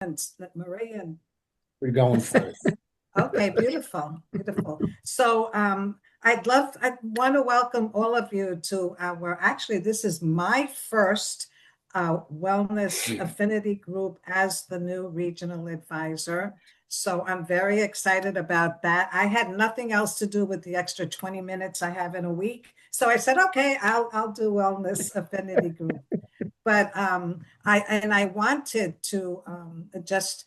and Maria and We're going first. okay, beautiful, beautiful. So I want to welcome all of you to actually, this is my first Wellness Affinity Group as the new regional advisor. So I'm very excited about that. I had nothing else to do with the extra 20 minutes I have in a week. So I said, okay, I'll do Wellness Affinity Group. But I wanted to just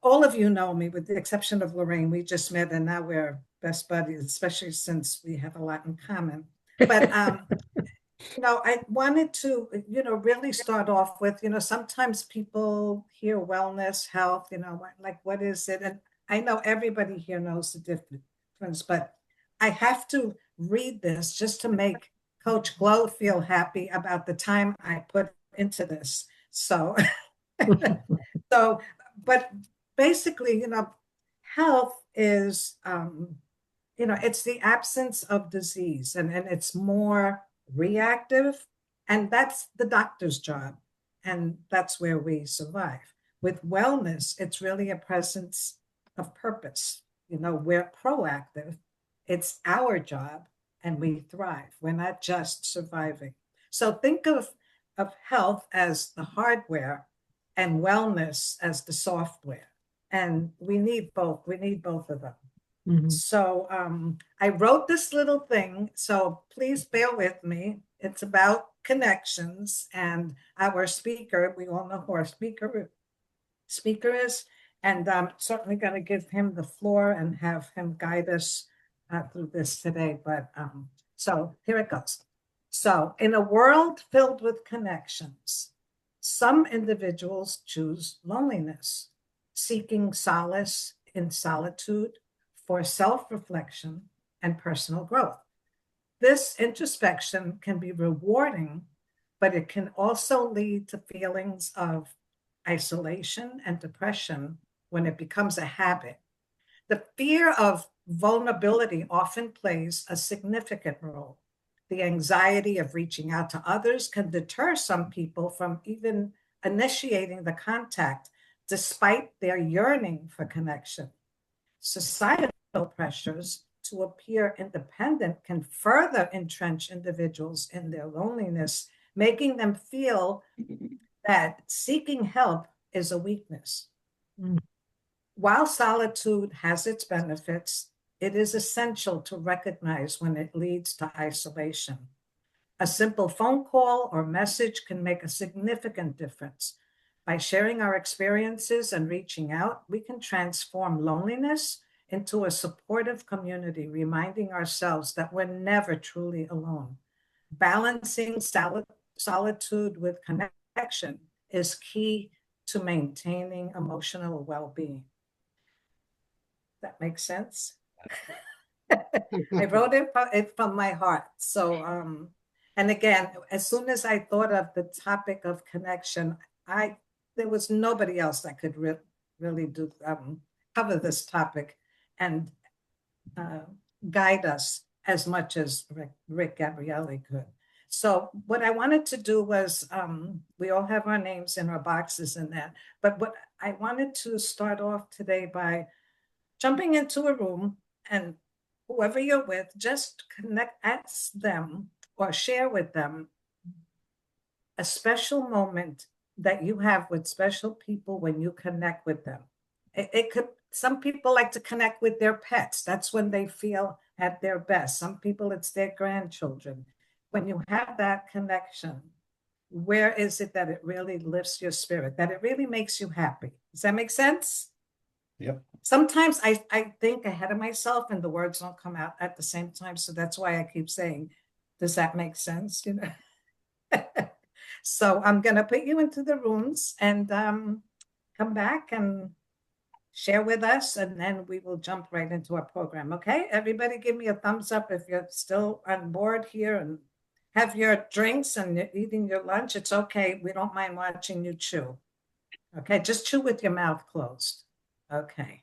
all of you know me, with the exception of Lorraine. We just met, and now we're best buddies, especially since we have a lot in common. But I wanted to, really start off with, sometimes people hear wellness, health, like what is it? And I know everybody here knows the difference, but I have to read this just to make Coach Glo feel happy about the time I put into this. So so, but basically, health is, it's the absence of disease, and it's more reactive. And that's the doctor's job. And that's where we survive. With wellness, it's really a presence of purpose. We're proactive. It's our job, and we thrive. We're not just surviving. So think of health as the hardware and wellness as the software. And we need both. We need both of them. Mhm. So I wrote this little thing. So please bear with me. It's about connections, and our speaker. We all know who our speaker is, and I'm certainly going to give him the floor and have him guide us through this today. But so here it goes. So, in a world filled with connections, some individuals choose loneliness, seeking solace in solitude for self reflection and personal growth. This introspection can be rewarding, but it can also lead to feelings of isolation and depression when it becomes a habit. The fear of vulnerability often plays a significant role. The anxiety of reaching out to others can deter some people from even initiating the contact, despite their yearning for connection. Societal pressures to appear independent can further entrench individuals in their loneliness, making them feel that seeking help is a weakness. Mm. While solitude has its benefits, it is essential to recognize when it leads to isolation. A simple phone call or message can make a significant difference. By sharing our experiences and reaching out, we can transform loneliness into a supportive community, reminding ourselves that we're never truly alone. Balancing solitude with connection is key to maintaining emotional well-being. That makes sense? I wrote it from my heart. So, and again, as soon as I thought of the topic of connection, there was nobody else that could really do cover this topic and uh, guide us as much as Rick Gabrielli could. So what I wanted to do was, we all have our names in our boxes in that, but what I wanted to start off today by jumping into a room, and whoever you're with, just ask them or share with them a special moment that you have with special people when you connect with them. It could, some people like to connect with their pets. That's when they feel at their best. Some people, it's their grandchildren. When you have that connection, where is it that it really lifts your spirit, that it really makes you happy? Does that make sense? Yep. Sometimes I think ahead of myself and the words don't come out at the same time. So that's why I keep saying, does that make sense? So I'm going to put you into the rooms and come back and share with us, and then we will jump right into our program. Okay, everybody give me a thumbs up if you're still on board here and have your drinks and you're eating your lunch. It's okay. We don't mind watching you chew. Okay, just chew with your mouth closed. Okay.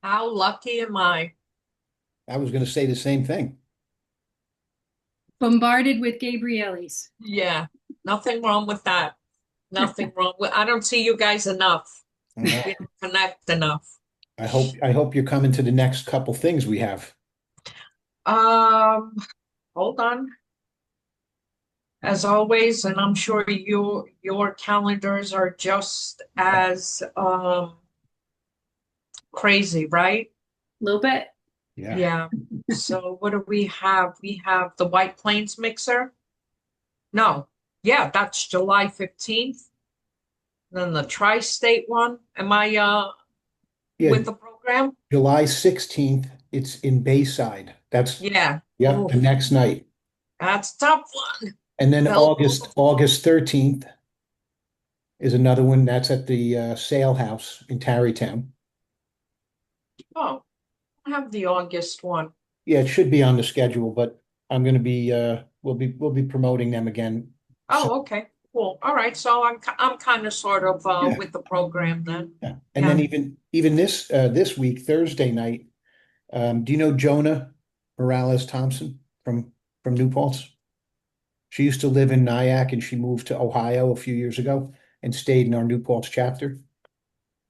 How lucky am I I was going to say the same thing. Bombarded with Gabriellis. Yeah, nothing wrong with that. Nothing wrong with, I don't see you guys enough. Uh, We don't connect enough. I hope you're coming to the next couple things we have. Um, Hold on. As always, and I'm sure your calendars are just as crazy, right? A little bit. Yeah. Yeah. So what do we have? We have the White Plains mixer. No. Yeah, that's July 15th. Then the Tri-State one. Am I Yeah, with the program? July 16th, it's in Bayside. That's, Yeah. yeah, the Oof, next night. that's a tough one. And then Bell August 13th is another one. That's at the Sale House in Tarrytown. Oh, I have the August one. Yeah, it should be on the schedule, but I'm going to be we'll be promoting them again. So, Oh, okay, cool. All right, so I'm kind of sort of yeah, with the program then. yeah. And Yeah. then even this week, Thursday night, do you know Jonah Morales Thompson from New Paltz? She used to live in Nyack and she moved to Ohio a few years ago and stayed in our New Paltz chapter.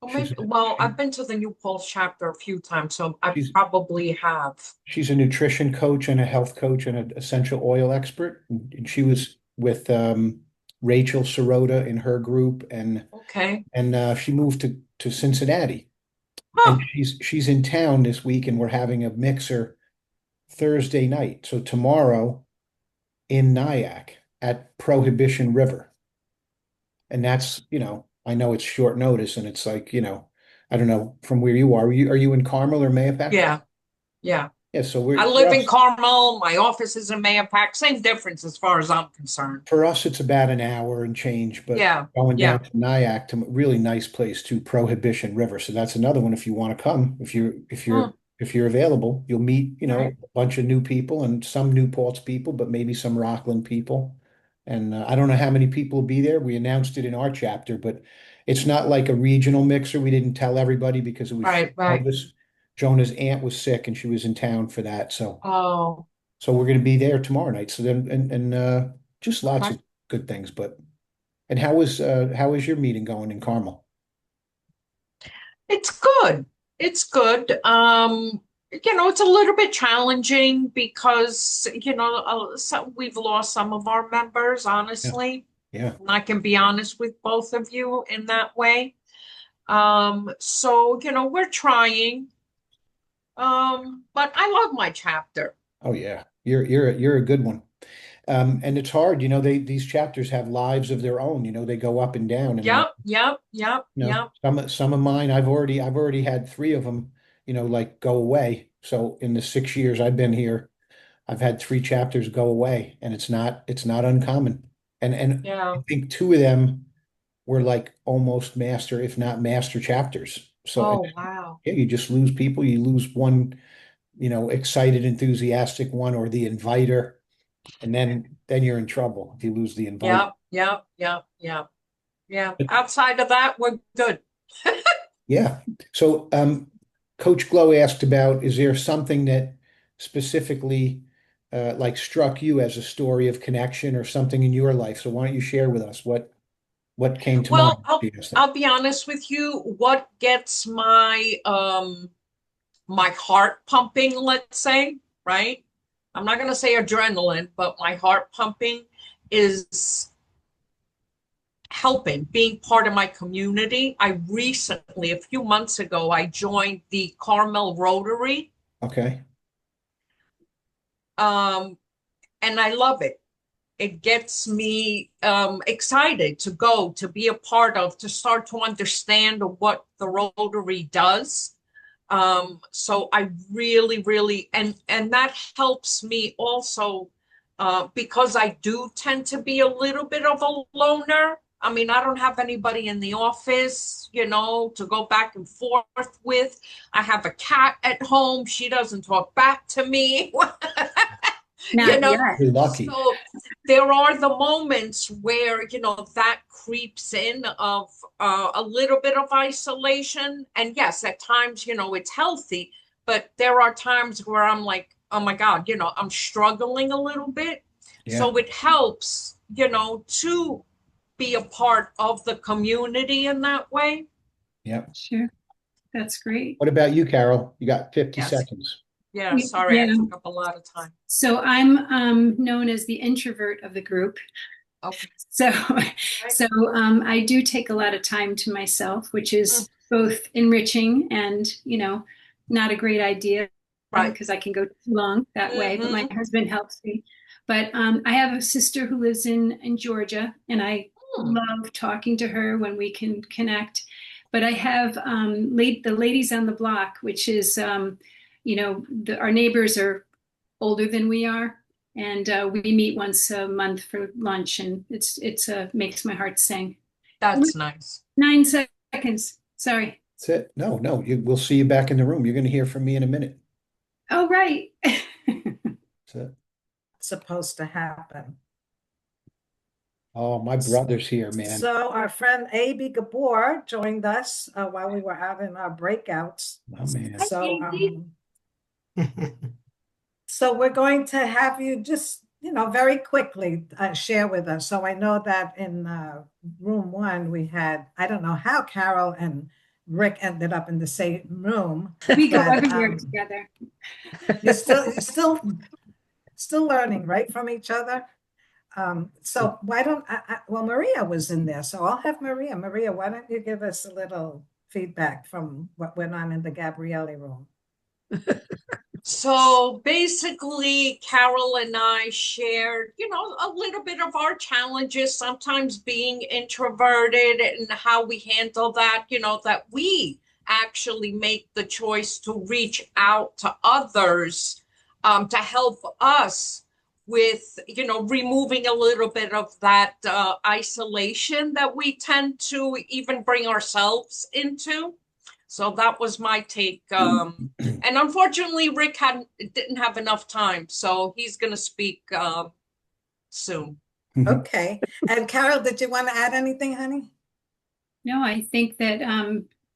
Well, She's maybe, well, I've been to the New Pulse chapter a few times, so I she's probably have. she's a nutrition coach and a health coach and an essential oil expert. And she was with Rachel Sirota in her group, and Okay. she moved to Cincinnati. And Huh. she's in town this week, and we're having a mixer Thursday night. So tomorrow in Nyack at Prohibition River. And that's, I know it's short notice and it's like, I don't know from where you are. Are you in Carmel or Mayapack? Yeah. Yeah. Yeah, so I for live in us, Carmel. My office is in Mayapack. Same difference as far as I'm concerned. it's about an hour and change, but Yeah. going Yeah. down to Nyack to a really nice place to Prohibition River. So that's another one if you want to come, Hmm. if you're available, you'll meet, a Right. bunch of new people and some New Paltz people, but maybe some Rockland people. And I don't know how many people will be there. We announced it in our chapter, but it's not like a regional mixer. We didn't tell everybody because it was short Right. Right. notice. Jonah's aunt was sick and she was in town for that. Oh, So we're going to be there tomorrow night. So then, and just lots okay. of good things. And how is your meeting going in Carmel? It's good. It's good. It's a little bit challenging because, so we've lost some of our members, Yeah, honestly. yeah. And I can be honest with both of you in that way. So, we're trying. But I love my chapter. Oh yeah, you're a good one. And it's hard, these chapters have lives of their own. They go up and down, and Yep, yep, yep, yep. some of mine, I've already had three of them, like go away. So in the 6 years I've been here, I've had three chapters go away, and it's not uncommon. And I Yeah. think two of them were like almost master, if not master chapters. So and, Oh, wow. yeah, you just lose people. You lose one, excited, enthusiastic one, or the inviter, and then you're in trouble if you lose the invite. Yep, yep, yep, yep. Yeah. Outside of that, we're good. Yeah. So, Coach Glow asked about, is there something that specifically like struck you as a story of connection or something in your life? So why don't you share with us what came to Well, mind? I'll I'll be honest with you. What gets my heart pumping, let's say, right? I'm not gonna say adrenaline, but my heart pumping is helping, being part of my community. I recently, a few months ago, I joined the Carmel Rotary, Okay. um, and I love it. It gets me excited to go, to be a part of, to start to understand what the Rotary does. So I really, really, and that helps me also because I do tend to be a little bit of a loner. I mean, I don't have anybody in the office, to go back and forth with. I have a cat at home. She doesn't talk back to me. you Not know, yet. You're lucky. so there are the moments where, that creeps in of a little bit of isolation. And yes, at times, it's healthy, but there are times where I'm like, oh my God, I'm struggling a little bit. Yeah. So it helps, to be a part of the community in that way. Yeah. Sure. That's great. What about you, Carol? You got 50 Yes. seconds. Yeah, sorry, I Yeah. took up a lot of time. So I'm known as the introvert of the group. Okay. So I do take a lot of time to myself, which is both enriching and, not a great idea Right. because I can go too long that way, but my husband helps me. But I have a sister who lives in Georgia, and I love talking to her when we can connect. But I have the ladies on the block, which is, our neighbors are older than we are, and we meet once a month for lunch, and it's makes my heart sing. That's nice. 9 seconds. Sorry. That's it. No, we'll see you back in the room. You're going to hear from me in a minute. Oh, right. That's it. It's supposed to happen. Oh, my brother's here, man. So our friend A.B. Gabor joined us while we were out in our breakouts. Oh, man. So, so we're going to have you just, very quickly share with us. So I know that in room 1, we had, I don't know how Carol and Rick ended up in the same room. We go but, everywhere together. You're still learning, right, from each other? So why don't well, Maria was in there, so I'll have Maria. Maria, why don't you give us a little feedback from what went on in the Gabriele room? So basically, Carol and I shared, a little bit of our challenges, sometimes being introverted and how we handle that, that we actually make the choice to reach out to others to help us with, removing a little bit of that isolation that we tend to even bring ourselves into. So that was my take. And unfortunately, Rick didn't have enough time, so he's going to speak soon. Okay. And Carol, did you want to add anything, honey? No, I think that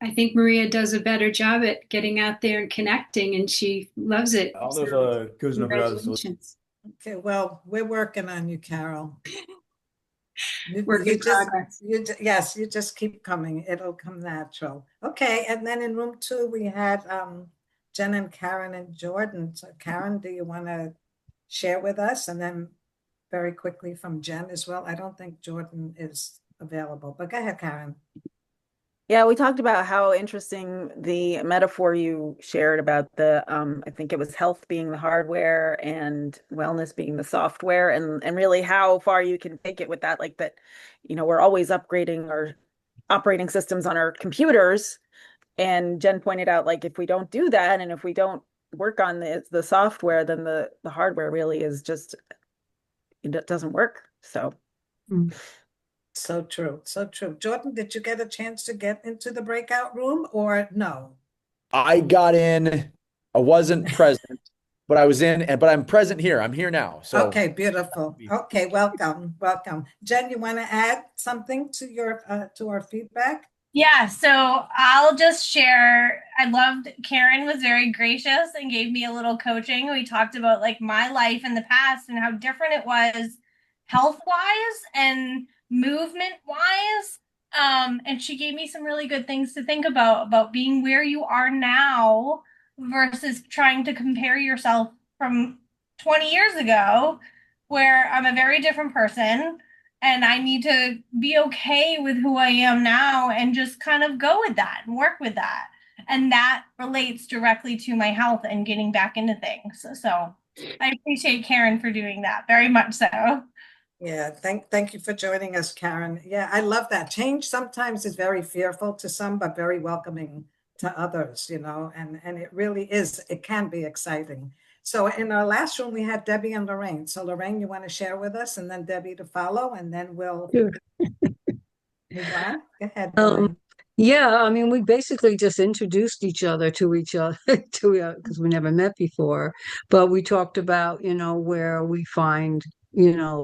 I think Maria does a better job at getting out there and connecting, and she loves it. So, congratulations. Okay, well, we're working on you, Carol. Work in progress. Yes, you just keep coming. It'll come natural. Okay, and then in room 2, we had Jen and Karen and Jordan. So Karen, do you want to share with us? And then very quickly from Jen as well. I don't think Jordan is available, but go ahead, Karen. Yeah, we talked about how interesting the metaphor you shared about the, I think it was health being the hardware and wellness being the software, and really how far you can take it with that, like that, we're always upgrading our operating systems on our computers. And Jen pointed out, like, if we don't do that, and if we don't work on the software, then the hardware really is just, it doesn't work. So. So true. So true. Jordan, did you get a chance to get into the breakout room or no? I got in. I wasn't present, but I was in, but I'm present here. I'm here now. So okay, beautiful. Okay, welcome. Jen, you want to add something to your to our feedback? Yeah, so I'll just share. I loved Karen was very gracious and gave me a little coaching. We talked about like my life in the past and how different it was health-wise and movement-wise. And she gave me some really good things to think about being where you are now versus trying to compare yourself from 20 years ago, where I'm a very different person. And I need to be okay with who I am now and just kind of go with that and work with that. And that relates directly to my health and getting back into things. So I appreciate Karen for doing that very much so. Yeah, thank you for joining us, Karen. Yeah, I love that. Change sometimes is very fearful to some, but very welcoming to others, and it really is, it can be exciting. So in our last room, we had Debbie and Lorraine. So Lorraine, you want to share with us and then Debbie to follow, and then we'll move on. Go ahead, Lorraine. Yeah, I mean, we basically just introduced each other because we never met before. But we talked about, where we find,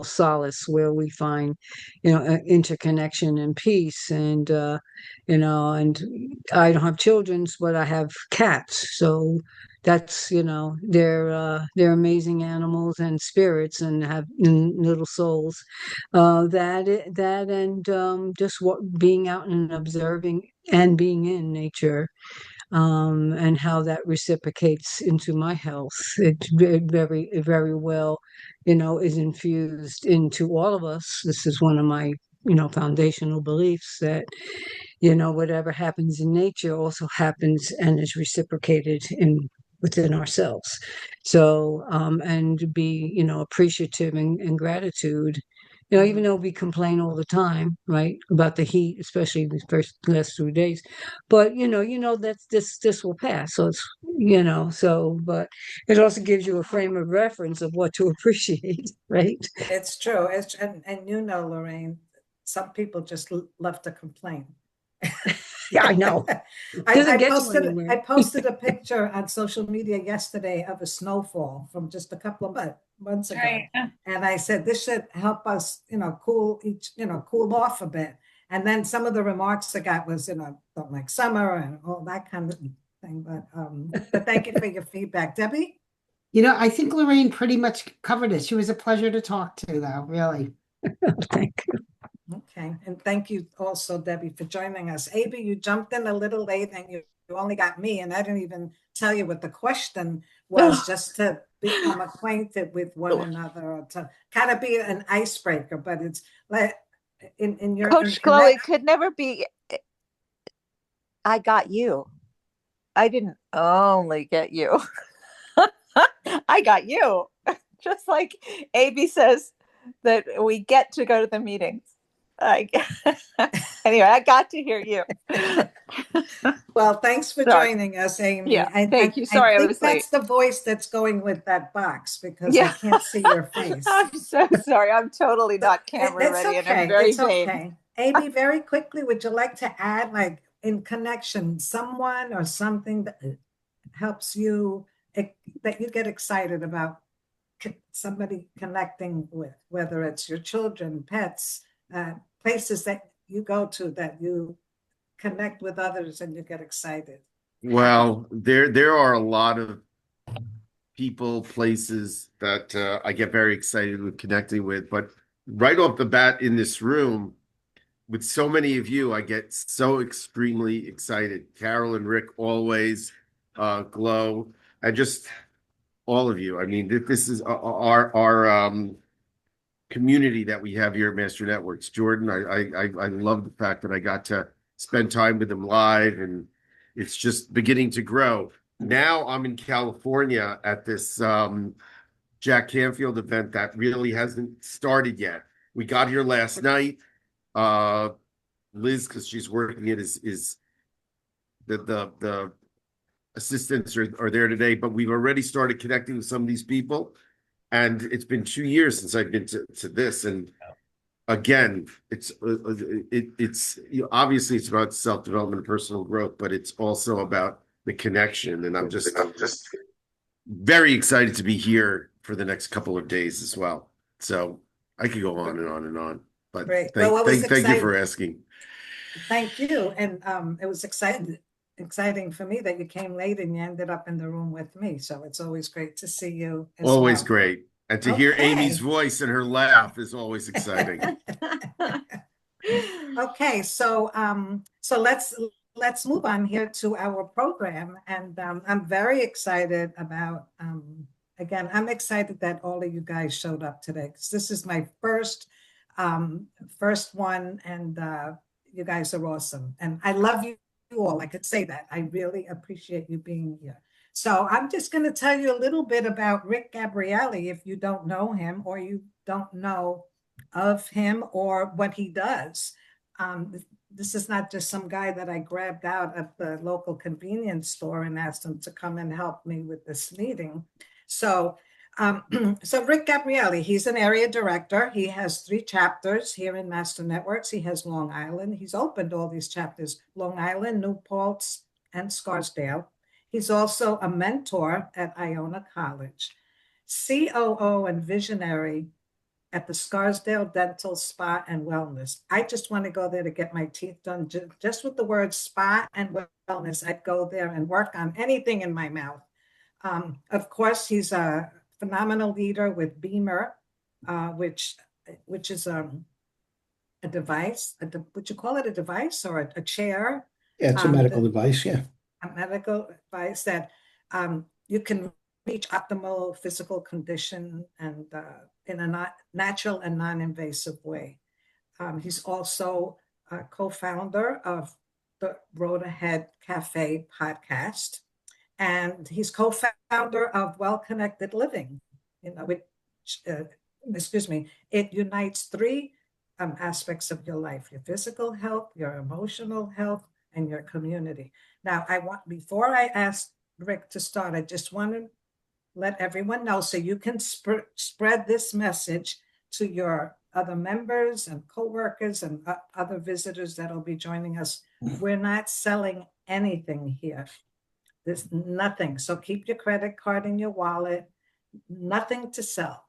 solace, where we find, interconnection and peace. And, and I don't have children, but I have cats. So, that's, they're amazing animals and spirits and have little souls. That and just what being out and observing and being in nature, and how that reciprocates into my health. It very well, is infused into all of us. This is one of my, foundational beliefs that, whatever happens in nature also happens and is reciprocated within ourselves. So, and be, appreciative and gratitude. Even though we complain all the time, right, about the heat, especially the last 2 days, but that's this will pass. So it's but it also gives you a frame of reference of what to appreciate, right? It's true. And Lorraine, some people just love to complain. Yeah, I know. I Get you posted anywhere. I posted a picture on social media yesterday of a snowfall from just a couple of months ago. Right. And I said, this should help us, cool off a bit. And then some of the remarks I got was, don't like summer and all that kind of thing. But thank you for your feedback. Debbie? I think Lorraine pretty much covered it. She was a pleasure to talk to, though, really. Thank you. Okay, and thank you also, Debbie, for joining us. Abby, you jumped in a little late and you only got me, and I didn't even tell you what the question was, just to become acquainted with one another, or to kind of be an icebreaker. But it's like in your CoachGlo, it could never be, I got you. I didn't only get you. I got you. Just like AB says that we get to go to the meetings. Anyway, I got to hear you. Well, thanks for joining us, Amy. Yeah, thank you. Sorry, I think I was late. that's the voice that's going with that box, because I can't see your face. I'm so sorry. I'm totally not camera ready, and I'm very vain. Okay. Amy, very quickly, would you like to add, like, in connection, someone or something that helps you, that you get excited about somebody connecting with, whether it's your children, pets, places that you go to that you connect with others and you get excited? Well, there are a lot of people, places that I get very excited with connecting with, but right off the bat in this room, with so many of you, I get so extremely excited. Carol and Rick always, Glo, and just all of you. I mean, this is our community that we have here at Master Networks. Jordan, I love the fact that I got to spend time with them live, and it's just beginning to grow. Now I'm in California at this Jack Canfield event that really hasn't started yet. We got here last night. Liz, because she's working it, is the assistants are there today, but we've already started connecting with some of these people. And it's been 2 years since I've been to this. And again, it's obviously it's about self-development and personal growth, but it's also about the connection. And I'm just very excited to be here for the next couple of days as well. So I could go on and on and on. But thank you for asking. Thank you. And it was exciting for me that you came late and you ended up in the room with me. So it's always great to see you as always well. Great. And to hear Amy's voice and her laugh is always exciting. Okay, so let's move on here to our program. And I'm very excited about, again, I'm excited that all of you guys showed up today, because this is my first one, and you guys are awesome. And I love you all. I could say that. I really appreciate you being here. So I'm just going to tell you a little bit about Rick Gabriele, if you don't know him or you don't know of him or what he does. This is not just some guy that I grabbed out of the local convenience store and asked him to come and help me with this meeting. So Rick Gabriele, he's an area director. He has 3 chapters here in Master Networks. He has Long Island. He's opened all these chapters: Long Island, New Paltz, and Scarsdale. He's also a mentor at Iona College, COO and visionary at the Scarsdale Dental Spa and Wellness. I just want to go there to get my teeth done. Just with the word spa and wellness, I'd go there and work on anything in my mouth. Of course, he's a phenomenal leader with Beamer, which is a device. Would you call it a device or a chair? Yeah, it's a medical device. Yeah. A medical device that you can reach optimal physical condition and in a natural and non-invasive way. He's also a co-founder of the Road Ahead Cafe podcast, and he's co-founder of Well Connected Living, which, excuse me, it unites three aspects of your life: your physical health, your emotional health, and your community. Now, before I ask Rick to start, I just want to let everyone know so you can spread this message to your other members and coworkers and other visitors that will be joining us. We're not selling anything here. There's nothing. So keep your credit card in your wallet, nothing to sell.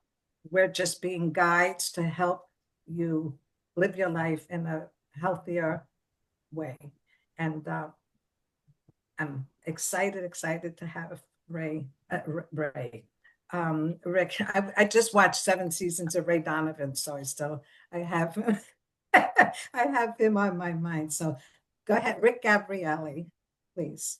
We're just being guides to help you live your life in a healthier way. And I'm excited to have Rick. I just watched 7 seasons of Ray Donovan, so I have I have him on my mind. So go ahead, Rick Gabrielli, please.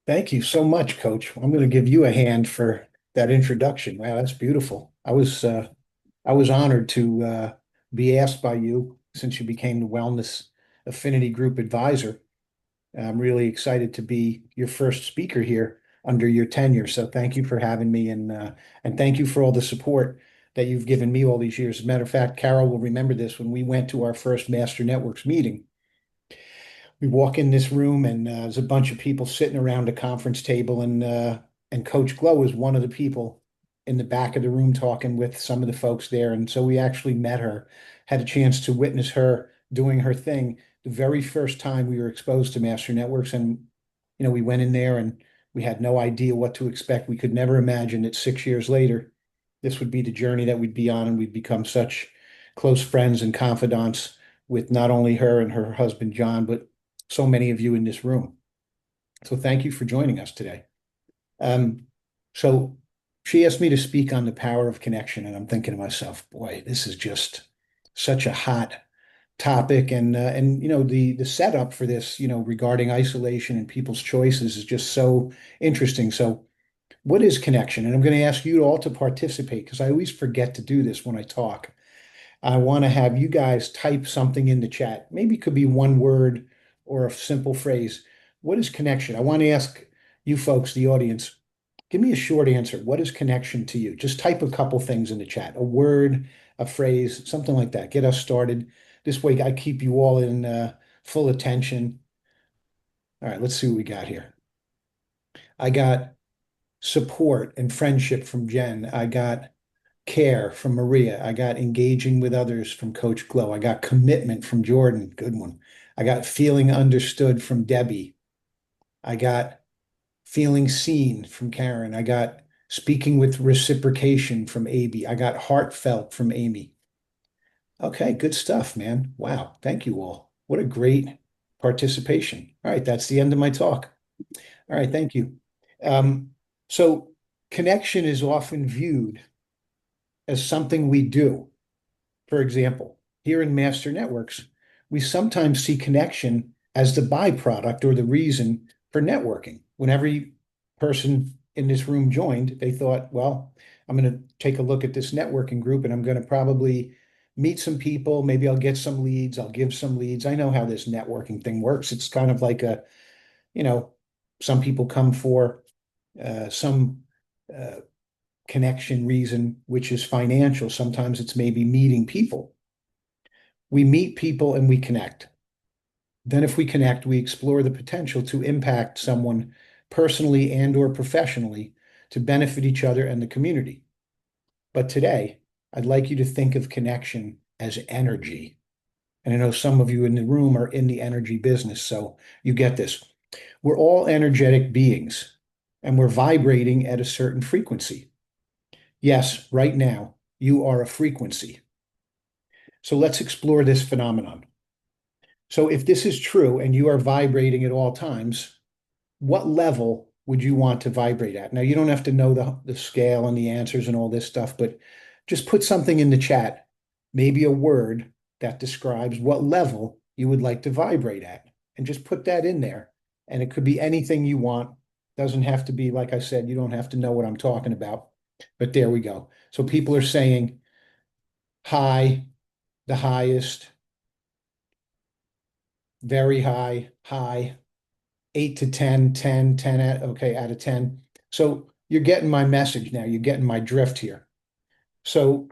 Thank you so much, Coach. I'm going to give you a hand for that introduction. Wow, that's beautiful. I was honored to be asked by you since you became the Wellness Affinity Group advisor. I'm really excited to be your first speaker here under your tenure. So thank you for having me, and thank you for all the support that you've given me all these years. As a matter of fact, Carol will remember this. When we went to our first Master Networks meeting, we walk in this room and there's a bunch of people sitting around a conference table, and Coach Glo is one of the people in the back of the room talking with some of the folks there. And so we actually met her, had a chance to witness her doing her thing the very first time we were exposed to Master Networks. And, we went in there and we had no idea what to expect. We could never imagine that 6 years later, this would be the journey that we'd be on, and we'd become such close friends and confidants with not only her and her husband, John, but so many of you in this room. So thank you for joining us today. So she asked me to speak on the power of connection, and I'm thinking to myself, boy, this is just such a hot topic, and the setup for this, regarding isolation and people's choices is just so interesting. So what is connection? And I'm going to ask you all to participate, because I always forget to do this when I talk. I want to have you guys type something in the chat. Maybe it could be one word or a simple phrase. What is connection? I want to ask you folks, the audience, give me a short answer. What is connection to you? Just type a couple things in the chat, a word, a phrase, something like that. Get us started. This way I keep you all in full attention. All right, let's see what we got here. I got support and friendship from Jen. I got care from Maria. I got engaging with others from Coach Glo. I got commitment from Jordan. Good one. I got feeling understood from Debbie. I got feeling seen from Karen. I got speaking with reciprocation from Abby. I got heartfelt from Amy. Okay, good stuff, man. Wow. Thank you all. What a great participation. All right, that's the end of my talk. All right, thank you. So connection is often viewed as something we do. For example, here in Master Networks, we sometimes see connection as the byproduct or the reason for networking. When every person in this room joined, they thought, well, I'm going to take a look at this networking group and I'm going to probably meet some people. Maybe I'll get some leads. I'll give some leads. I know how this networking thing works. It's kind of like some people come for some connection reason, which is financial. Sometimes it's maybe meeting people. We meet people and we connect. Then if we connect, we explore the potential to impact someone personally and or professionally to benefit each other and the community. But today, I'd like you to think of connection as energy. And I know some of you in the room are in the energy business, so you get this. We're all energetic beings, and we're vibrating at a certain frequency. Yes, right now, you are a frequency. So let's explore this phenomenon. So if this is true and you are vibrating at all times, what level would you want to vibrate at? Now, you don't have to know the scale and the answers and all this stuff, but just put something in the chat, maybe a word that describes what level you would like to vibrate at, and just put that in there. And it could be anything you want. Doesn't have to be, like I said, you don't have to know what I'm talking about, but there we go. So people are saying high, the highest, very high, high, 8 to 10, 10, 10 okay, out of 10. So you're getting my message now. You're getting my drift here. So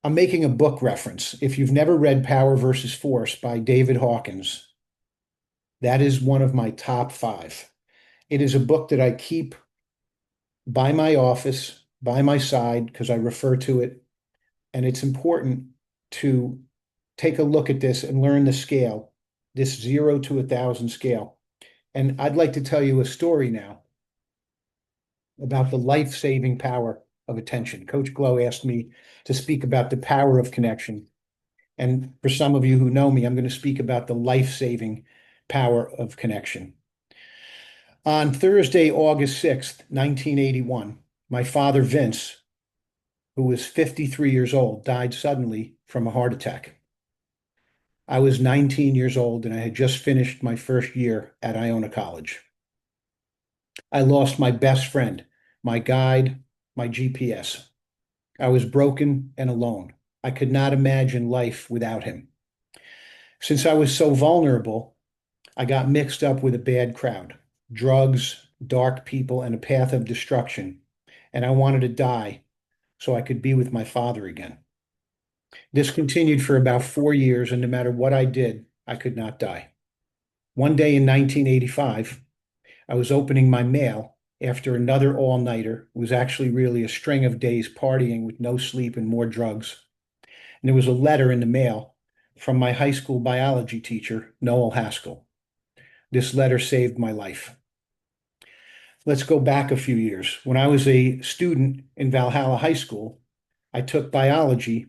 I'm making a book reference. If you've never read Power versus Force by David Hawkins, that is one of my top 5. It is a book that I keep by my office, by my side, because I refer to it. And it's important to take a look at this and learn the scale, this 0 to 1,000 scale. And I'd like to tell you a story now about the life-saving power of attention. Coach Glo asked me to speak about the power of connection. And for some of you who know me, I'm going to speak about the life-saving power of connection. On Thursday, August 6th, 1981, my father, Vince, who was 53 years old, died suddenly from a heart attack. I was 19 years old and I had just finished my first year at Iona College. I lost my best friend, my guide, my GPS. I was broken and alone. I could not imagine life without him. Since I was so vulnerable, I got mixed up with a bad crowd, drugs, dark people, and a path of destruction. And I wanted to die so I could be with my father again. This continued for about 4 years, and no matter what I did, I could not die. One day in 1985, I was opening my mail after another all-nighter. It was actually really a string of days partying with no sleep and more drugs. And there was a letter in the mail from my high school biology teacher, Noel Haskell. This letter saved my life. Let's go back a few years. When I was a student in Valhalla High School, I took biology,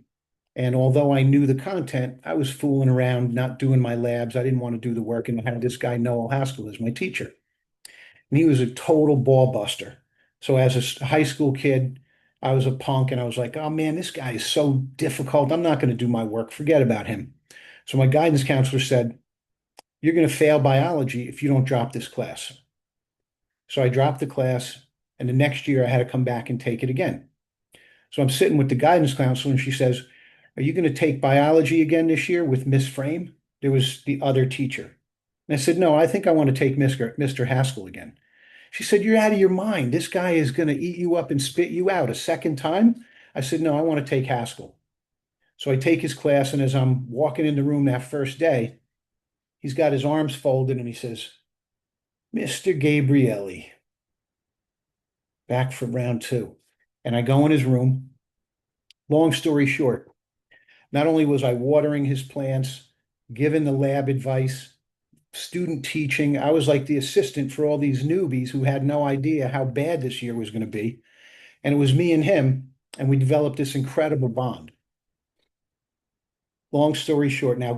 and although I knew the content, I was fooling around, not doing my labs. I didn't want to do the work, and I had this guy, Noel Haskell, as my teacher. And he was a total ball buster. So as a high school kid, I was a punk, and I was like, oh man, this guy is so difficult. I'm not going to do my work. Forget about him. So my guidance counselor said, you're going to fail biology if you don't drop this class. So I dropped the class, and the next year I had to come back and take it again. So I'm sitting with the guidance counselor, and she says, are you going to take biology again this year with Miss Frame? There was the other teacher. And I said, no, I think I want to take Mr. Haskell again. She said, you're out of your mind. This guy is going to eat you up and spit you out a second time. I said, no, I want to take Haskell. So I take his class, and as I'm walking in the room that first day, he's got his arms folded, and he says, Mr. Gabrielli, back for round 2. And I go in his room. Long story short, not only was I watering his plants, giving the lab advice, student teaching, I was like the assistant for all these newbies who had no idea how bad this year was going to be. And it was me and him, and we developed this incredible bond. Long story short, now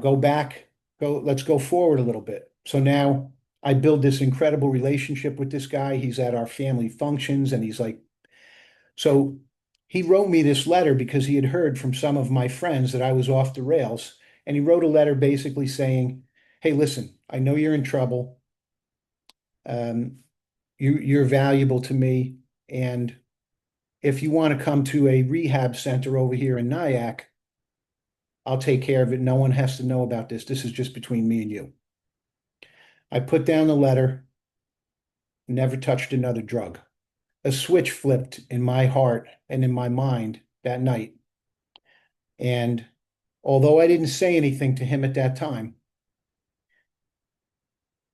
let's go forward a little bit. So now I build this incredible relationship with this guy. He's at our family functions, and he's like, so he wrote me this letter because he had heard from some of my friends that I was off the rails. And he wrote a letter basically saying, hey, listen, I know you're in trouble. You're valuable to me. And if you want to come to a rehab center over here in Nyack, I'll take care of it. No one has to know about this. This is just between me and you. I put down the letter, never touched another drug. A switch flipped in my heart and in my mind that night. And although I didn't say anything to him at that time,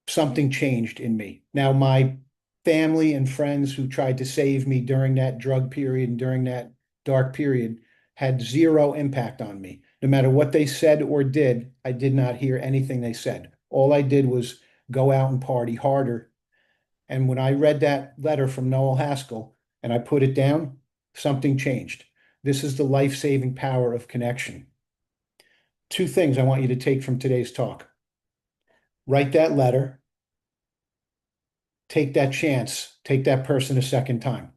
something changed in me. Now, my family and friends who tried to save me during that drug period and during that dark period had zero impact on me. No matter what they said or did, I did not hear anything they said. All I did was go out and party harder. And when I read that letter from Noel Haskell and I put it down, something changed. This is the life-saving power of connection. 2 things I want you to take from today's talk. Write that letter. take that chance, take that person a second time.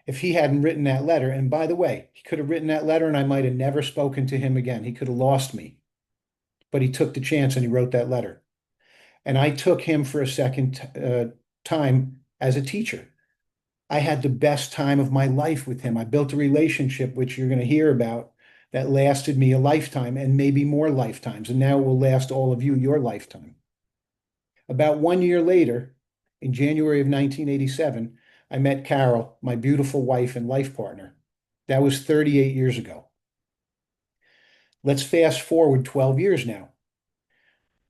If he hadn't written that letter, and by the way, he could have written that letter and I might have never spoken to him again. He could have lost me, but he took the chance and he wrote that letter. And I took him for a second time as a teacher. I had the best time of my life with him. I built a relationship, which you're going to hear about, that lasted me a lifetime and maybe more lifetimes. And now it will last all of you your lifetime. About 1 year later, in January of 1987, I met Carol, my beautiful wife and life partner. That was 38 years ago. Let's fast forward 12 years now.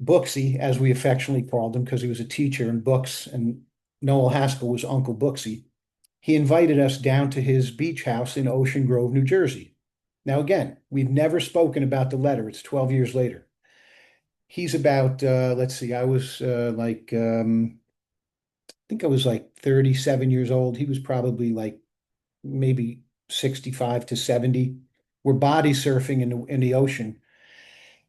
Booksy, as we affectionately called him because he was a teacher in books, and Noel Haskell was Uncle Booksy, he invited us down to his beach house in Ocean Grove, New Jersey. Now, again, we've never spoken about the letter. It's 12 years later. He's about, let's see, I was I think I was like 37 years old. He was probably like maybe 65 to 70. We're body surfing in the ocean.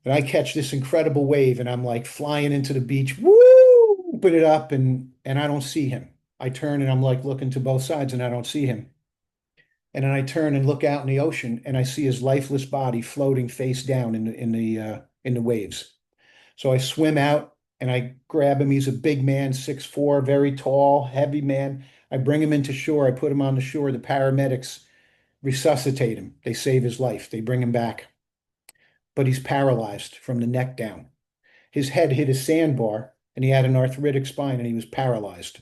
And I catch this incredible wave and I'm like flying into the beach, woo, open it up and I don't see him. I turn and I'm like looking to both sides and I don't see him. And then I turn and look out in the ocean and I see his lifeless body floating face down in the waves. So I swim out and I grab him. He's a big man, 6'4", very tall, heavy man. I bring him into shore. I put him on the shore. The paramedics resuscitate him. They save his life. They bring him back. But he's paralyzed from the neck down. His head hit a sandbar and he had an arthritic spine and he was paralyzed.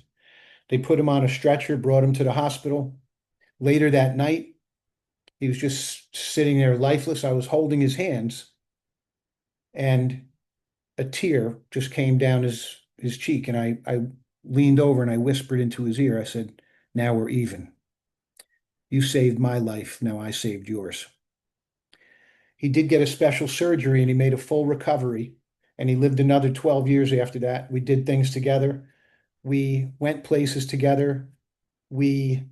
They put him on a stretcher, brought him to the hospital. Later that night, he was just sitting there lifeless. I was holding his hands and a tear just came down his cheek. And I leaned over and I whispered into his ear. I said, "Now we're even. You saved my life. Now I saved yours." He did get a special surgery and he made a full recovery. And he lived another 12 years after that. We did things together. We went places together. We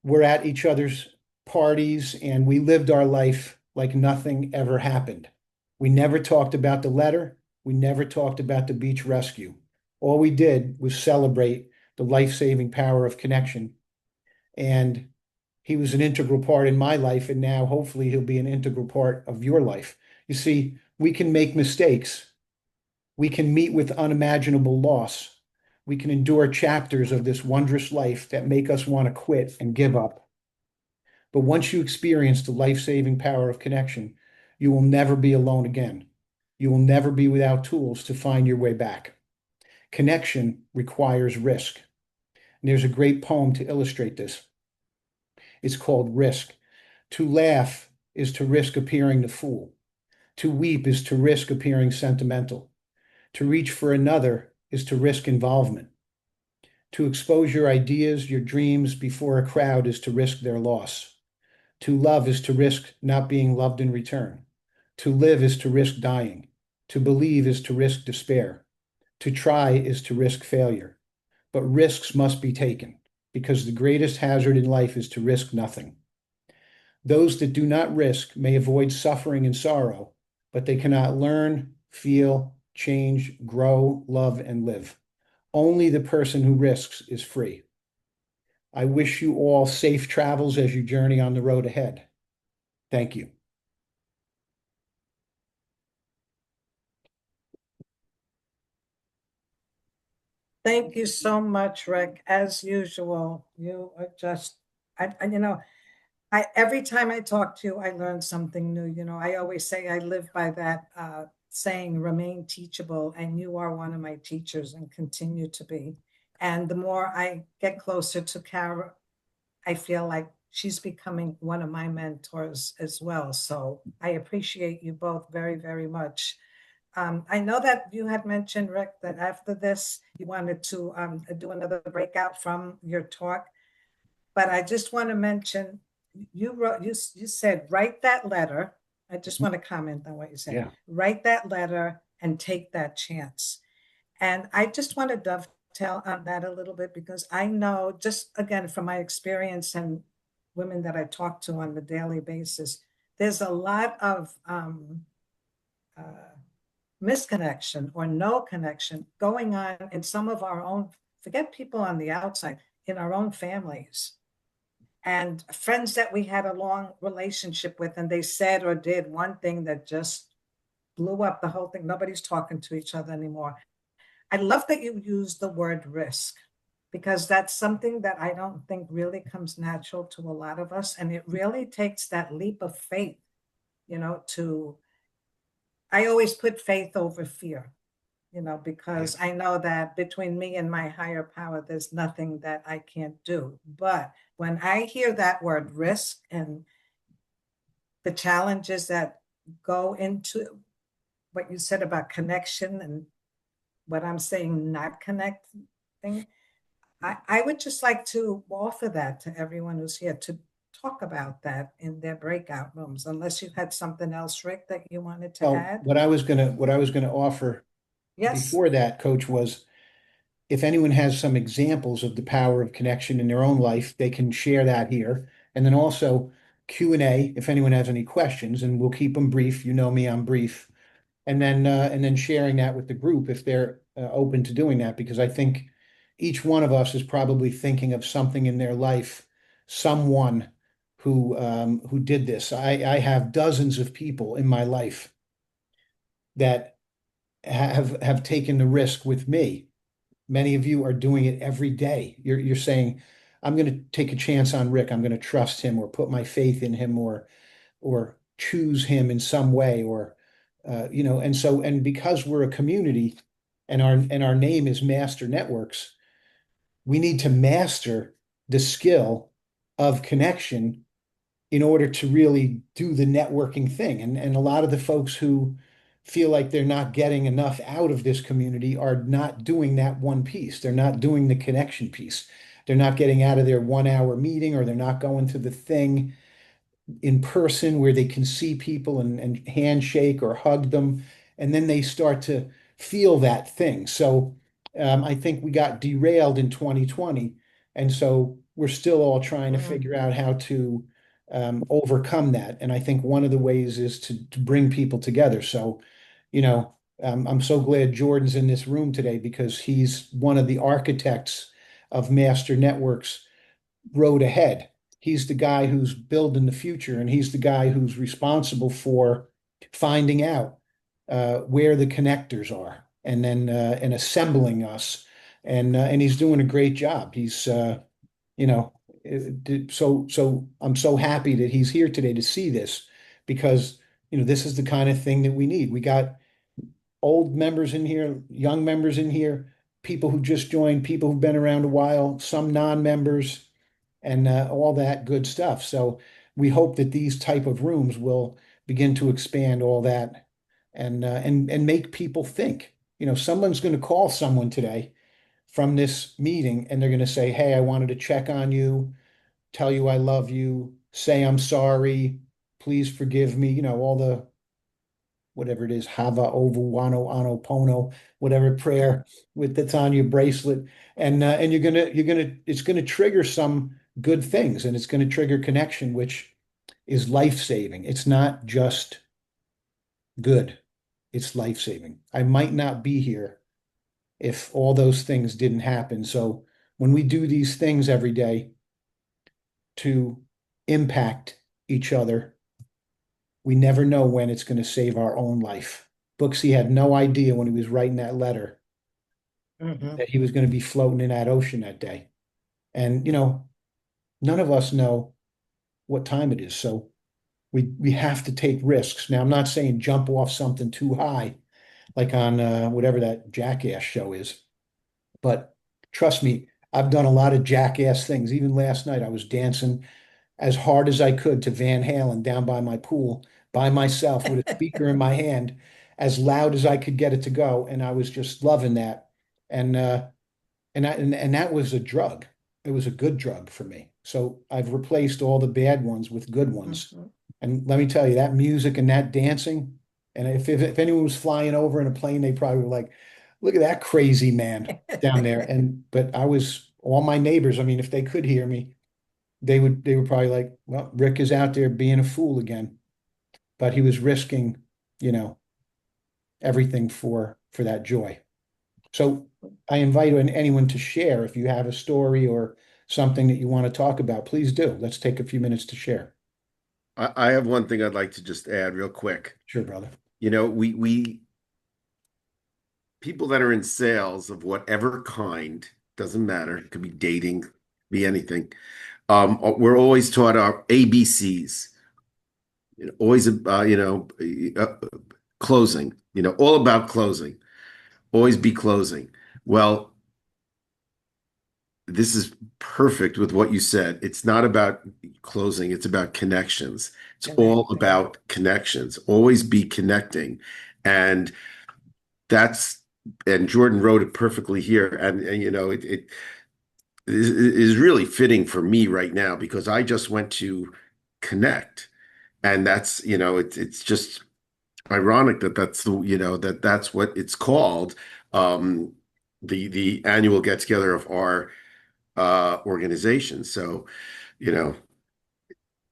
were at each other's parties and we lived our life like nothing ever happened. We never talked about the letter. We never talked about the beach rescue. All we did was celebrate the life-saving power of connection. And he was an integral part in my life, and now hopefully he'll be an integral part of your life. You see, we can make mistakes. We can meet with unimaginable loss. We can endure chapters of this wondrous life that make us want to quit and give up. But once you experience the life-saving power of connection, you will never be alone again. You will never be without tools to find your way back. Connection requires risk. And there's a great poem to illustrate this. It's called Risk. To laugh is to risk appearing the fool. To weep is to risk appearing sentimental. To reach for another is to risk involvement. To expose your ideas, your dreams before a crowd is to risk their loss. To love is to risk not being loved in return. To live is to risk dying. To believe is to risk despair. To try is to risk failure. But risks must be taken, because the greatest hazard in life is to risk nothing. Those that do not risk may avoid suffering and sorrow, but they cannot learn, feel, change, grow, love, and live. Only the person who risks is free. I wish you all safe travels as you journey on the road ahead. Thank you. Thank you so much, Rick. As usual, you are just, every time I talk to you, I learn something new. I always say I live by that saying, remain teachable, and you are one of my teachers and continue to be. And the more I get closer to Kara, I feel like she's becoming one of my mentors as well. So I appreciate you both very, very much. I know that you had mentioned, Rick, that after this, you wanted to do another breakout from your talk. But I just want to mention, you said, write that letter. I just want to comment on what you said. Yeah. Write that letter and take that chance. And I just want to dovetail on that a little bit, because I know, just again, from my experience and women that I talk to on the daily basis, there's a lot of misconnection or no connection going on in some of our own forget people on the outside, in our own families and friends that we had a long relationship with, and they said or did one thing that just blew up the whole thing. Nobody's talking to each other anymore. I love that you use the word risk, because that's something that I don't think really comes natural to a lot of us. And it really takes that leap of faith, I always put faith over fear, because I know that between me and my higher power, there's nothing that I can't do. But when I hear that word risk and the challenges that go into what you said about connection and what I'm saying, not connecting, I would just like to offer that to everyone who's here to talk about that in their breakout rooms, unless you had something else, Rick, that you wanted to add. What I was gonna offer before that, Coach, was if anyone has some examples of the power of connection in their own life, they can share that here. And then also Q&A, if anyone has any questions, and we'll keep them brief. You know me, I'm brief. And then sharing that with the group if they're open to doing that, because I think each one of us is probably thinking of something in their life, someone who did this. I have dozens of people in my life that have taken the risk with me. Many of you are doing it every day. You're saying, I'm going to take a chance on Rick. I'm going to trust him or put my faith in him or choose him in some way or and because we're a community and our name is Master Networks, we need to master the skill of connection in order to really do the networking thing. And a lot of the folks who feel like they're not getting enough out of this community are not doing that one piece. They're not doing the connection piece. They're not getting out of their 1 hour meeting, or they're not going to the thing in person where they can see people and handshake or hug them, and then they start to feel that thing. So I think we got derailed in 2020, and so we're still all trying to figure out how to overcome that. And I think one of the ways is to bring people together. So, I'm so glad Jordan's in this room today, because he's one of the architects of Master Networks road ahead. He's the guy who's building the future, and he's the guy who's responsible for finding out where the connectors are, and then and assembling us. And he's doing a great job. He's so I'm so happy that he's here today to see this, because this is the kind of thing that we need. We got old members in here, young members in here, people who just joined, people who've been around a while, some non-members, and all that good stuff. So we hope that these type of rooms will begin to expand all that and make people think. Someone's going to call someone today from this meeting, and they're going to say, "Hey, I wanted to check on you, tell you I love you, say I'm sorry, please forgive me." All the whatever it is, Hava, Ovo, Wano, Ano, Pono, whatever prayer that's on your bracelet, and it's gonna trigger some good things, and it's gonna trigger connection, which is life-saving. It's not just good; it's life-saving. I might not be here if all those things didn't happen. So when we do these things every day to impact each other, we never know when it's going to save our own life. Booksy had no idea when he was writing that letter that he was going to be floating in that ocean that day. And, none of us know what time it is. So we have to take risks. Now, I'm not saying jump off something too high, like on whatever that Jackass show is. But trust me, I've done a lot of jackass things. Even last night, I was dancing as hard as I could to Van Halen down by my pool by myself with a speaker in my hand, as loud as I could get it to go. And I was just loving that. And that was a drug. It was a good drug for me. So I've replaced all the bad ones with good ones. And let me tell you, that music and that dancing, and if anyone was flying over in a plane, they probably were like, look at that crazy man down there. But all my neighbors, I mean, if they could hear me, they were probably like, well, Rick is out there being a fool again. But he was risking, everything for that joy. So I invite anyone to share. If you have a story or something that you want to talk about, please do. Let's take a few minutes to share. I have one thing I'd like to just add real quick. Sure, brother. You know, we people that are in sales of whatever kind, doesn't matter, it could be dating, be anything. We're always taught our ABCs, always, closing, all about closing, always be closing. Well, this is perfect with what you said. It's not about closing, it's about connections. It's all about connections. Always be connecting. And that's, and Jordan wrote it perfectly here. And it is really fitting for me right now because I just went to connect. And that's, it's just ironic that that's what it's called. The annual get together of our organization. So, you know,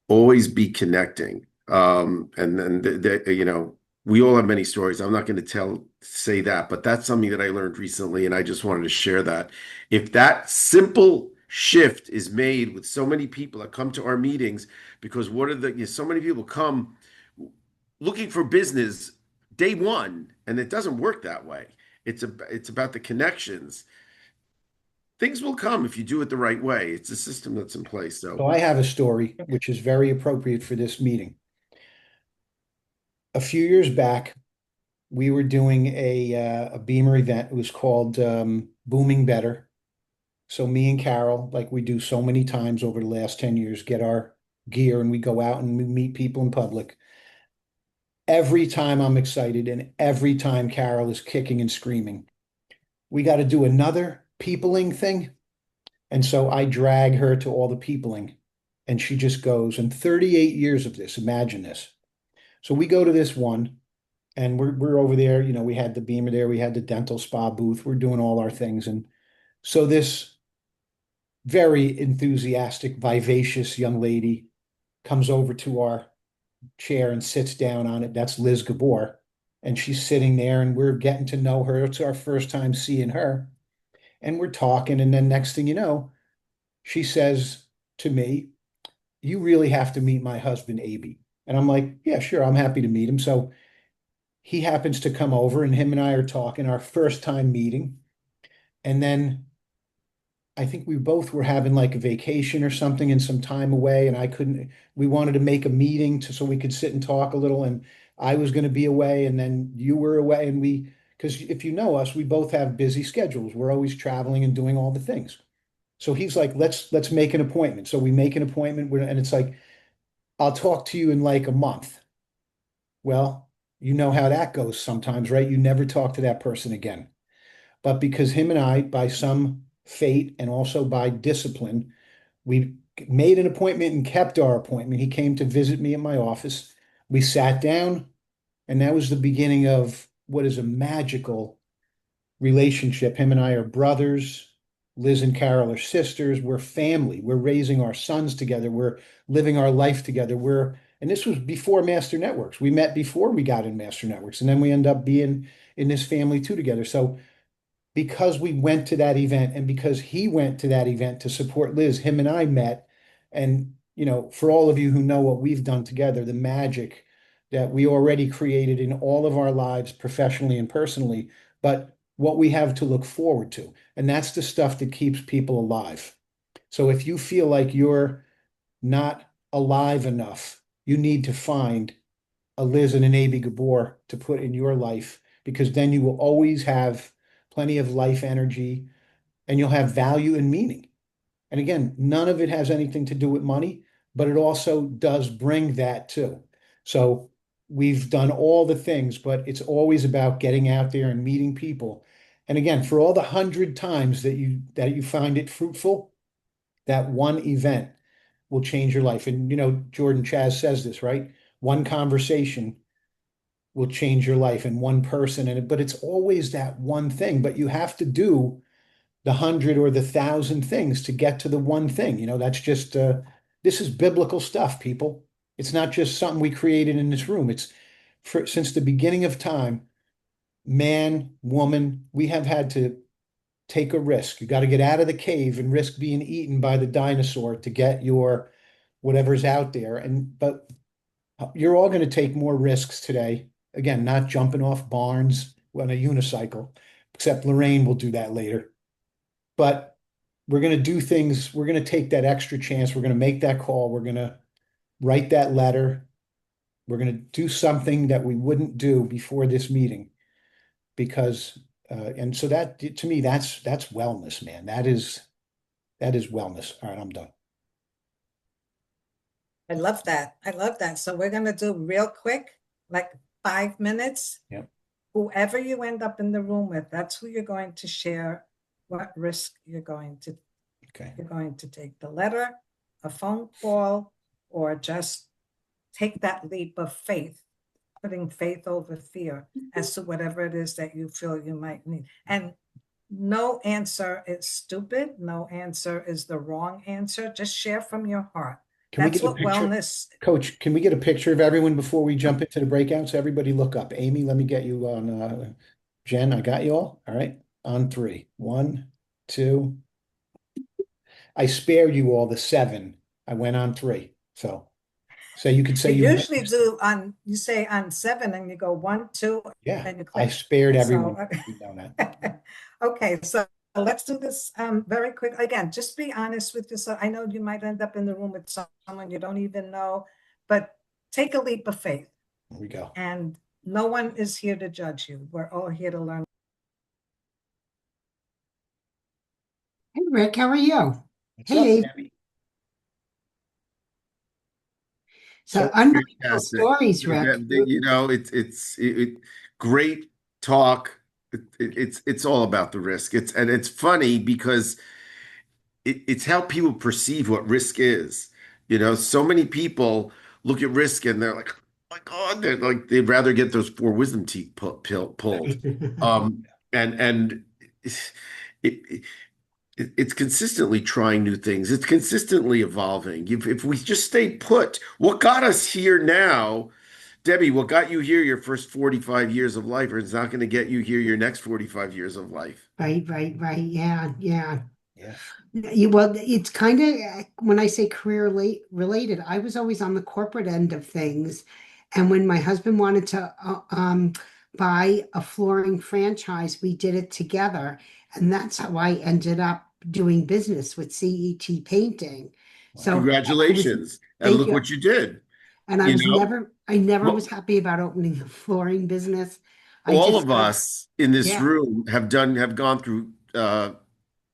always be connecting. And then we all have many stories. I'm not going to say that, but that's something that I learned recently, and I just wanted to share that. If that simple shift is made with so many people that come to our meetings, because so many people come looking for business day one, and it doesn't work that way. It's about the connections. Things will come if you do it the right way. It's a system that's in place. So I have a story which is very appropriate for this meeting. A few years back, we were doing a Beamer event. It was called Booming Better. So me and Carol, like we do so many times over the last 10 years, get our gear and we go out and we meet people in public. Every time I'm excited and every time Carol is kicking and screaming. We got to do another peopling thing. And so I drag her to all the peopling and she just goes, and 38 years of this, imagine this. So we go to this one and we're over there, we had the Beamer there, we had the dental spa booth, we're doing all our things. And so this very enthusiastic, vivacious young lady comes over to our chair and sits down on it. That's Liz Gabor. And she's sitting there and we're getting to know her. It's our first time seeing her. And we're talking. And then next thing you know, she says to me, "You really have to meet my husband, Aby." And I'm like, "Yeah, sure. I'm happy to meet him." So he happens to come over and him and I are talking our first time meeting. And then I think we both were having like a vacation or something and some time away. And we wanted to make a meeting so we could sit and talk a little. And I was going to be away and then you were away. And because if you know us, we both have busy schedules. We're always traveling and doing all the things. So he's like, let's make an appointment. So we make an appointment and it's like, "I'll talk to you in like a month." Well, you know how that goes sometimes, right? You never talk to that person again. But because him and I, by some fate and also by discipline, we made an appointment and kept our appointment. He came to visit me at my office. We sat down, and that was the beginning of what is a magical relationship. Him and I are brothers. Liz and Carol are sisters. We're family. We're raising our sons together. We're living our life together. And this was before Master Networks. We met before we got in Master Networks, and then we end up being in this family too together. So because we went to that event and because he went to that event to support Liz, him and I met. And, for all of you who know what we've done together, the magic that we already created in all of our lives, professionally and personally, but what we have to look forward to. And that's the stuff that keeps people alive. So if you feel like you're not alive enough, you need to find a Liz and an Aby Gabor to put in your life, because then you will always have plenty of life energy and you'll have value and meaning. And again, none of it has anything to do with money, but it also does bring that too. So we've done all the things, but it's always about getting out there and meeting people. And again, for all the 100 times that you find it fruitful, that one event will change your life. And Jordan Chaz says this, right? One conversation will change your life and one person. But it's always that one thing. But you have to do the 100 or the 1,000 things to get to the one thing. That's just this is biblical stuff, people. It's not just something we created in this room. It's since the beginning of time, man, woman, we have had to take a risk. You got to get out of the cave and risk being eaten by the dinosaur to get your whatever's out there. But you're all going to take more risks today. Again, not jumping off barns on a unicycle, except Lorraine will do that later. But we're going to do things. We're going to take that extra chance. We're going to make that call. We're going to write that letter. We're going to do something that we wouldn't do before this meeting, because and so that to me that's wellness, man. That is wellness. All right, I'm done. I love that. I love that. So we're going to do real quick, like 5 minutes. Yep. Whoever you end up in the room with, that's who you're going to share what risk you're going to take. The letter, a phone call, or just take that leap of faith, putting faith over fear as to whatever it is that you feel you might need. And no answer is stupid. No answer is the wrong answer. Just share from your heart. That's what wellness. Coach, can we get a picture of everyone before we jump into the breakouts? Everybody look up. Amy, let me get you on. Jen, I got you all. All right. On 3. 1, 2. I spared you all the 7. I went on 3. So you could say you usually do you say on 7 and you go 1, 2. Yeah. And you click. I spared everyone. You know that. Okay. So let's do this very quick. Again, just be honest with yourself. I know you might end up in the room with someone you don't even know, but take a leap of faith. Here we go. And no one is here to judge you. We're all here to learn. Hey, Rick, how are you? What's up, Hey, Debbie? so unbelievable Fantastic. stories, Rick. You know, it's great talk. It's all about the risk. It's funny because it's how people perceive what risk is. You know, so many people look at risk and they're like, oh my God, they're like they'd rather get those 4 wisdom teeth pulled. And it's consistently trying new things. It's consistently evolving. If we just stay put, what got us here now, Debbie, what got you here your first 45 years of life, or it's not going to get you here your next 45 years of life. Right. Yeah. Well, it's kind of, when I say career related, I was always on the corporate end of things. And when my husband wanted to buy a flooring franchise, we did it together. And that's how I ended up doing business with CET Painting. So congratulations. And look what you did. And I never was happy about opening a flooring business. All of us in this room have gone through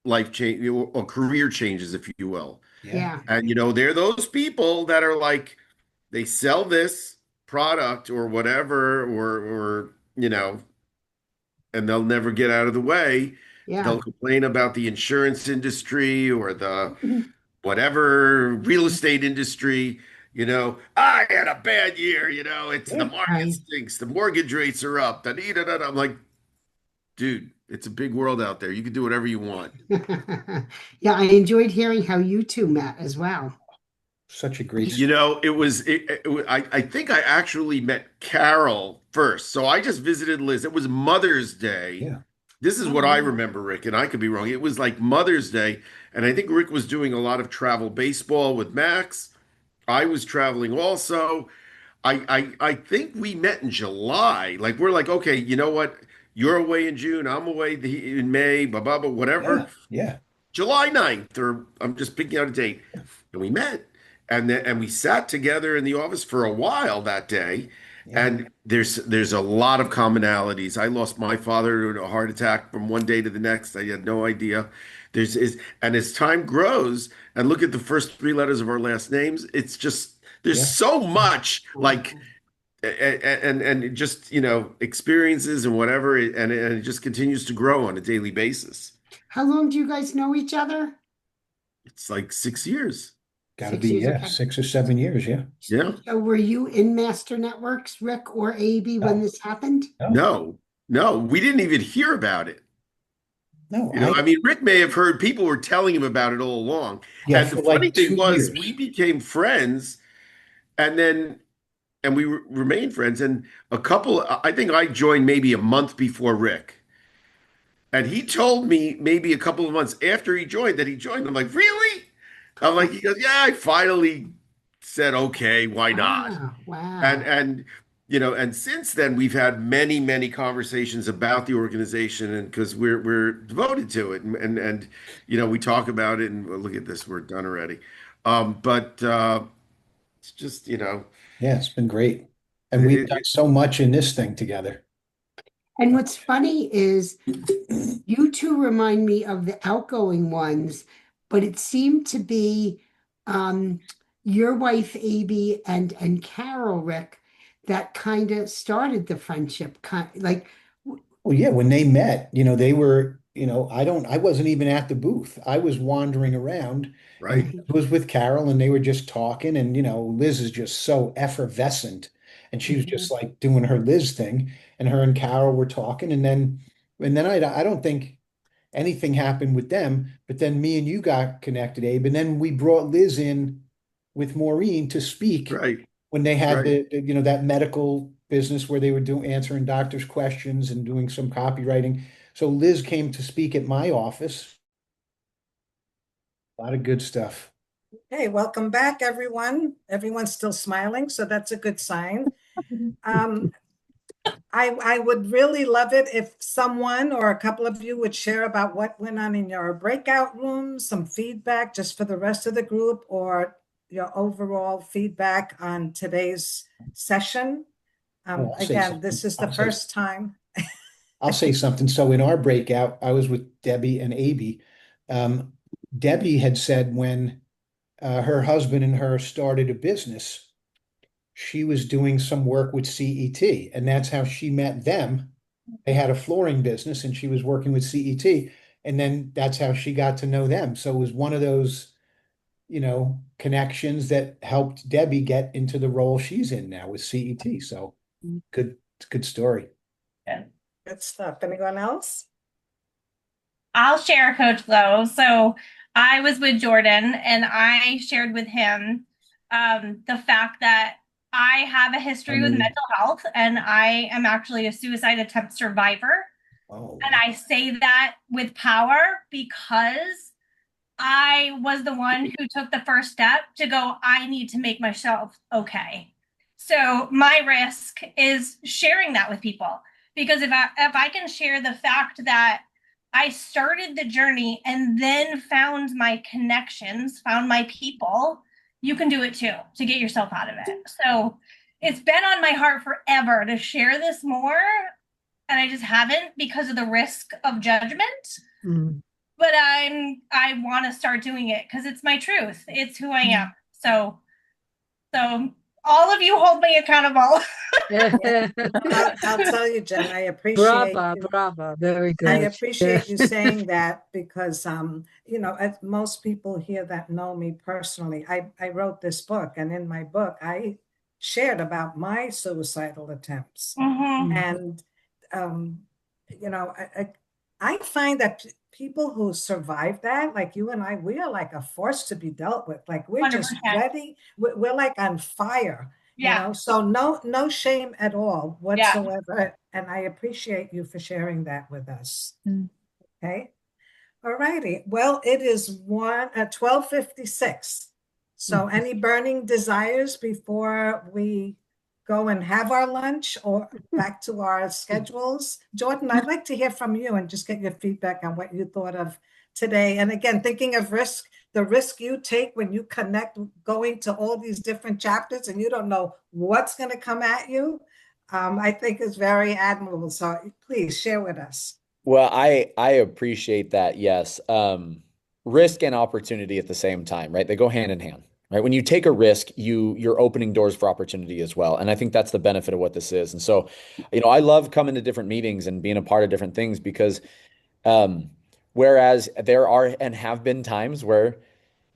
life change or career changes, if you will. Yeah. And you know, they're those people that are like, they sell this product or whatever, or you know, and they'll never get out of the way. Yeah. They'll complain about the insurance industry or the whatever real estate industry. You know, I had a bad year. You know, it's the market stinks. The mortgage rates are up. I'm like, dude, it's a big world out there. You can do whatever you want. Yeah, I enjoyed hearing how you two met as well. Such a great. You know, I think I actually met Carol first. So I just visited Liz. It was Mother's Day. Yeah. This is what I remember, Rick, and I could be wrong. It was like Mother's Day, and I think Rick was doing a lot of travel baseball with Max. I was traveling also. I think we met in July. Like we're like, okay, you know what? You're away in June. I'm away in May. Blah blah blah. Whatever. Yeah. July 9th, or I'm just picking out a date, and we met, and we sat together in the office for a while that day. Yeah. And there's a lot of commonalities. I lost my father to a heart attack from one day to the next. I had no idea. And as time grows, and look at the first 3 letters of our last names, it's just there's so much like and just, you know, experiences and whatever, and it just continues to grow on a daily basis. How long do you guys know each other? It's like 6 years. Got to be, okay. 6 or 7 years, yeah. Yeah. So were you in Master Networks, Rick or AB, when this happened? No, we didn't even hear about it. No, you know, I mean, Rick may have heard people were telling him about it all along. Yeah, and the funny thing was, we became friends, and we remained friends. And I think I joined maybe a month before Rick. And he told me maybe a couple of months after he joined that he joined. I'm like, really? I'm like, he goes, yeah, I finally said, okay, why not? Wow, And wow. and since then we've had many, many conversations about the organization, and because we're devoted to it, and we talk about it, and well, look at this, we're done already. But it's just Yeah, it's been great. And we've it, done it, so much in this thing together. And what's funny is you two remind me of the outgoing ones, but it seemed to be um, your wife, Abby, and Carol, Rick, that kind of started the friendship. Like, Well, yeah, when they met, they were, I wasn't even at the booth. I was wandering around and right, right. Liz was with Carol and they were just talking. And, Liz is just so effervescent and she was just like doing her Liz thing. And her and Carol were talking. And then I don't think anything happened with them, but then me and you got connected, Abe. And then we brought Liz in with Maureen to speak right, when they had right. that medical business where they were doing answering doctors' questions and doing some copywriting. So Liz came to speak at my office. A lot of good stuff. Hey, welcome back, everyone. Everyone's still smiling, so that's a good sign. Um, I would really love it if someone or a couple of you would share about what went on in your breakout rooms, some feedback just for the rest of the group, or your overall feedback on today's session. Oh, I'll say Again, this something. is the first time. I'll say something. So in our breakout, I was with Debbie and Abby. Um, Debbie had said when her husband and her started a business, she was doing some work with CET, and that's how she met them. They had a flooring business, and she was working with CET, and then that's how she got to know them. So it was one of those, connections that helped Debbie get into the role she's in now with CET. So good story. Good stuff. Anyone else? I'll share CoachGlo. So I was with Jordan and I shared with him the fact that I have a history with mental health and I am actually a suicide attempt survivor. Oh, and I say that with power because I was the one who took the first step to go, I need to make myself okay. So my risk is sharing that with people because if I can share the fact that I started the journey and then found my connections, found my people, you can do it too to get yourself out of it. So it's been on my heart forever to share this more, and I just haven't because of the risk of judgment. Mm. But I want to start doing it because it's my truth. It's who I am. So all of you hold me accountable. I'll tell you, Jen, I appreciate you. Brava, very I good. appreciate you saying that because, as most people here that know me personally, I wrote this book, and in my book, I shared about my suicidal attempts. Mm-hmm. And, um, I find that people who survive that, like you and I, we are like a force to be dealt with. Like we're 100%. just ready. We're like on fire. Yeah. So no shame at all Yeah. whatsoever. And I appreciate you for sharing that with us. Okay. All righty. Well, it is 12:56. So any burning desires before we go and have our lunch or back to our schedules? Jordan, I'd like to hear from you and just get your feedback on what you thought of today. And again, thinking of the risk you take when you connect going to all these different chapters and you don't know what's going to come at you, I think is very admirable. So please share with us. Well, I appreciate that. Yes. Risk and opportunity at the same time, right? They go hand in hand, right? When you take a risk, you're opening doors for opportunity as well. And I think that's the benefit of what this is. And so, I love coming to different meetings and being a part of different things because whereas there are and have been times where,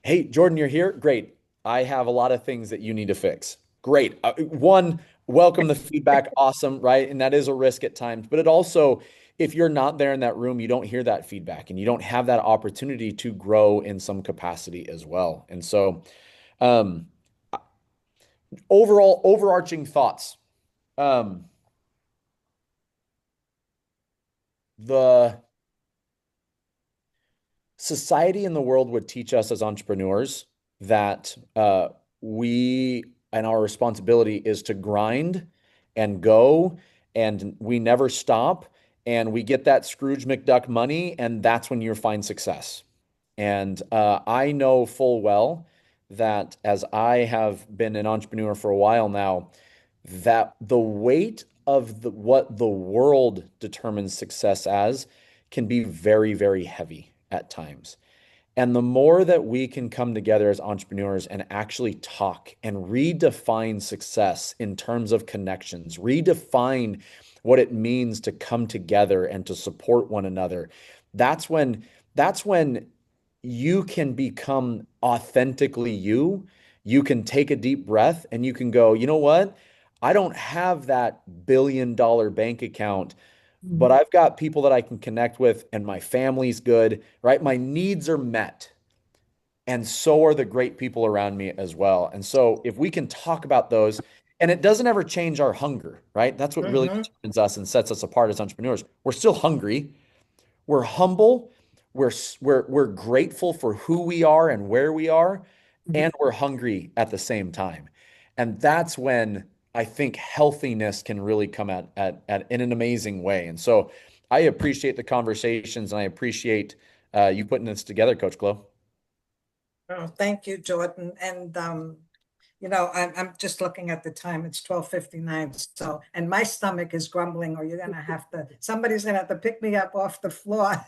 hey, Jordan, you're here. Great. I have a lot of things that you need to fix. Great. One, welcome the feedback. Awesome. Right. And that is a risk at times, but it also, if you're not there in that room, you don't hear that feedback and you don't have that opportunity to grow in some capacity as well. And so, um, overall overarching thoughts. The society and the world would teach us as entrepreneurs that we and our responsibility is to grind and go, and we never stop, and we get that Scrooge McDuck money, and that's when you find success. And I know full well that as I have been an entrepreneur for a while now, that the weight of what the world determines success as can be very, very heavy at times. And the more that we can come together as entrepreneurs and actually talk and redefine success in terms of connections, redefine what it means to come together and to support one another, that's when you can become authentically you. You can take a deep breath and you can go, you know what? I don't have that $1 billion bank account, but I've got people that I can connect with and my family's good, right? My needs are met. And so are the great people around me as well. And so if we can talk about those, and it doesn't ever change our hunger, right? That's what really determines us and sets us apart as entrepreneurs. We're still hungry. We're humble. We're grateful for who we are and where we are, and we're hungry at the same time. And that's when I think healthiness can really come at in an amazing way. And so I appreciate the conversations, and I appreciate you putting this together, Coach Glo. Oh, thank you, Jordan. And you know, I'm just looking at the time. It's 12:59. So, and my stomach is grumbling, or somebody's gonna have to pick me up off the floor.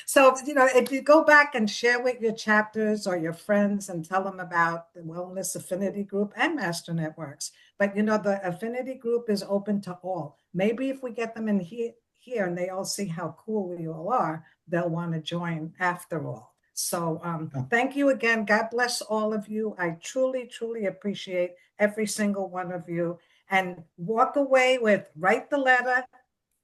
So, you know, if you go back and share with your chapters or your friends and tell them about the Wellness Affinity Group and Master Networks. But you know, the affinity group is open to all. Maybe if we get them in here and they all see how cool we all are, they'll want to join after all. So thank you again. God bless all of you. I truly, truly appreciate every single one of you. And walk away with write the letter,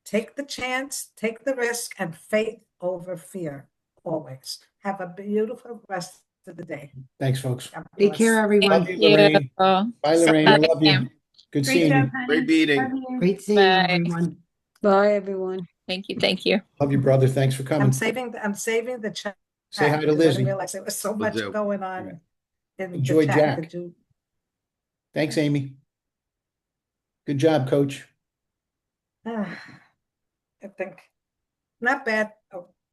take the chance, take the risk, and faith over fear always. Have a beautiful rest of the day. Thanks, folks. Take care, everyone. Love you, Lorraine. Bye, Lorraine. I love you. Good Great seeing job, you. honey. Great meeting. Love you. Great seeing Bye. everyone. Bye, everyone. Thank you. Thank you. Love you, brother. Thanks for I'm coming. saving the chat. Say hi to because I Lizzie. didn't realize there was so much do. going on in Enjoy the chat. Jack. Thanks, Amy. Good job, Coach. I think not bad. Oh,